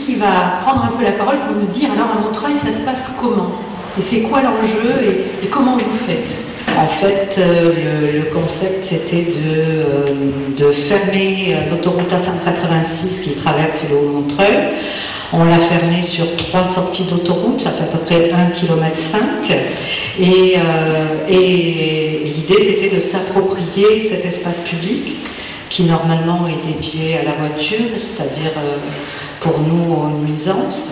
qui va prendre un peu la parole pour nous dire, alors à Montreuil, ça se passe comment? Et c'est quoi l'enjeu et comment vous faites? En fait, le concept, c'était de fermer l'autoroute A586 qui traverse le Haut-Montreuil. On l'a fermée sur 3 sorties d'autoroute, ça fait à peu près 1,5 km. Et l'idée, c'était de s'approprier cet espace public qui normalement est dédié à la voiture, c'est-à-dire pour nous aux nuisances,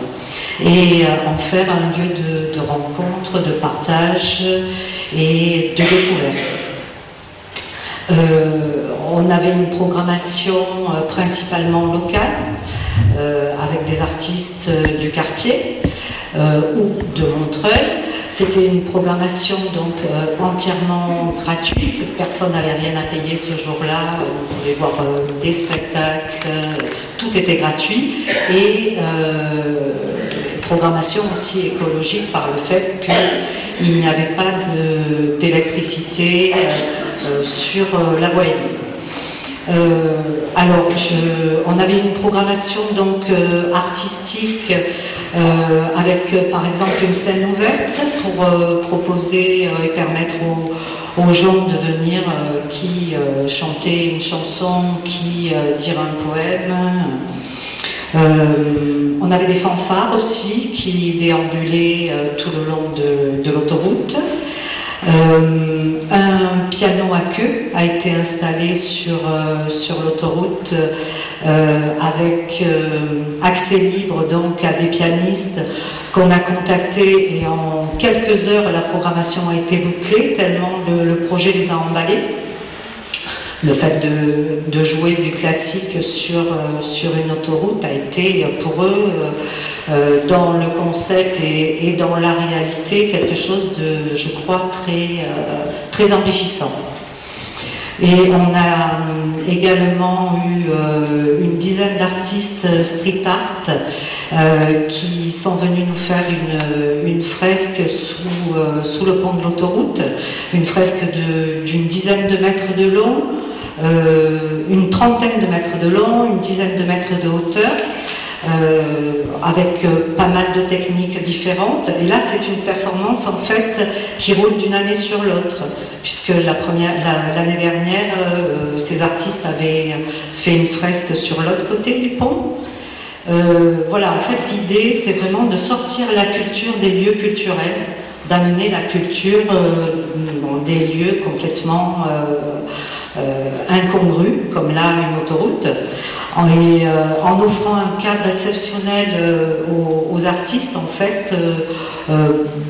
et en faire un lieu de rencontre, de partage et de découverte. On avait une programmation principalement locale, avec des artistes du quartier ou de Montreuil. C'était une programmation donc entièrement gratuite, personne n'avait rien à payer ce jour-là, on pouvait voir des spectacles, tout était gratuit, et programmation aussi écologique par le fait qu'il n'y avait pas d'électricité sur la voie libre. Alors, on avait une programmation donc artistique avec par exemple une scène ouverte pour proposer et permettre aux gens de venir qui chanter une chanson, qui dire un poème. On avait des fanfares aussi qui déambulaient tout le long de l'autoroute. Un piano à queue a été installé sur l'autoroute avec accès libre donc à des pianistes qu'on a contactés, et en quelques heures la programmation a été bouclée tellement le projet les a emballés. Le fait de jouer du classique sur une autoroute a été pour eux, dans le concept et dans la réalité, quelque chose de, je crois, très enrichissant. Et on a également eu une dizaine d'artistes street art qui sont venus nous faire une fresque sous le pont de l'autoroute, une fresque d'une dizaine de mètres de long, une trentaine de mètres de long, une dizaine de mètres de hauteur, avec pas mal de techniques différentes. Et là, c'est une performance en fait qui roule d'une année sur l'autre, puisque l'année dernière, ces artistes avaient fait une fresque sur l'autre côté du pont. Voilà, en fait, l'idée, c'est vraiment de sortir la culture des lieux culturels, d'amener la culture dans des lieux complètement incongrus, comme là, une autoroute, et en offrant un cadre exceptionnel aux artistes. En fait,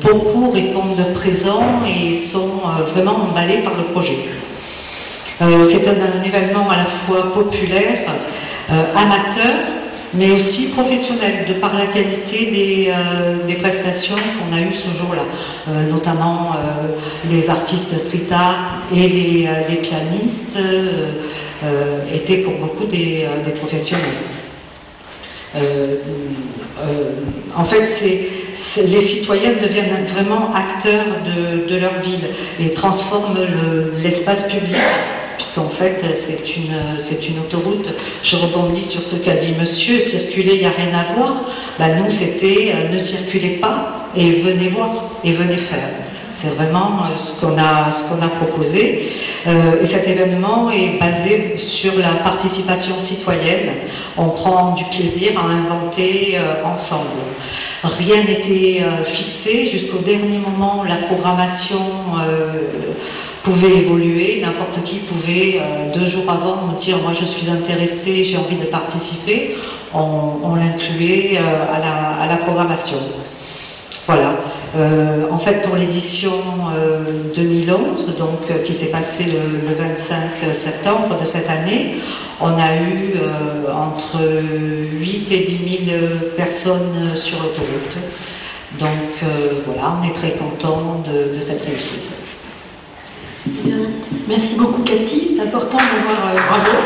beaucoup répondent présents et sont vraiment emballés par le projet. C'est un événement à la fois populaire, amateur, mais aussi professionnel, de par la qualité des prestations qu'on a eues ce jour-là, notamment les artistes street art et les pianistes étaient pour beaucoup des professionnels. En fait, les citoyens deviennent vraiment acteurs de leur ville et transforment l'espace public, puisqu'en fait c'est une autoroute. Je rebondis sur ce qu'a dit monsieur, circuler, il n'y a rien à voir. Ben, nous, c'était ne circulez pas et venez voir et venez faire. C'est vraiment ce qu'on a proposé. Et cet événement est basé sur la participation citoyenne. On prend du plaisir à inventer ensemble. Rien n'était fixé jusqu'au dernier moment. La programmation pouvait évoluer. N'importe qui pouvait 2 jours avant nous dire « moi je suis intéressé, j'ai envie de participer ». On l'incluait à la programmation. Voilà. En fait, pour l'édition 2011, donc, qui s'est passée le 25 septembre de cette année, on a eu entre 8 et 10 000 personnes sur l'autoroute. Donc voilà, on est très content de cette réussite. Bien. Merci beaucoup Cathy, c'est important de voir bravo.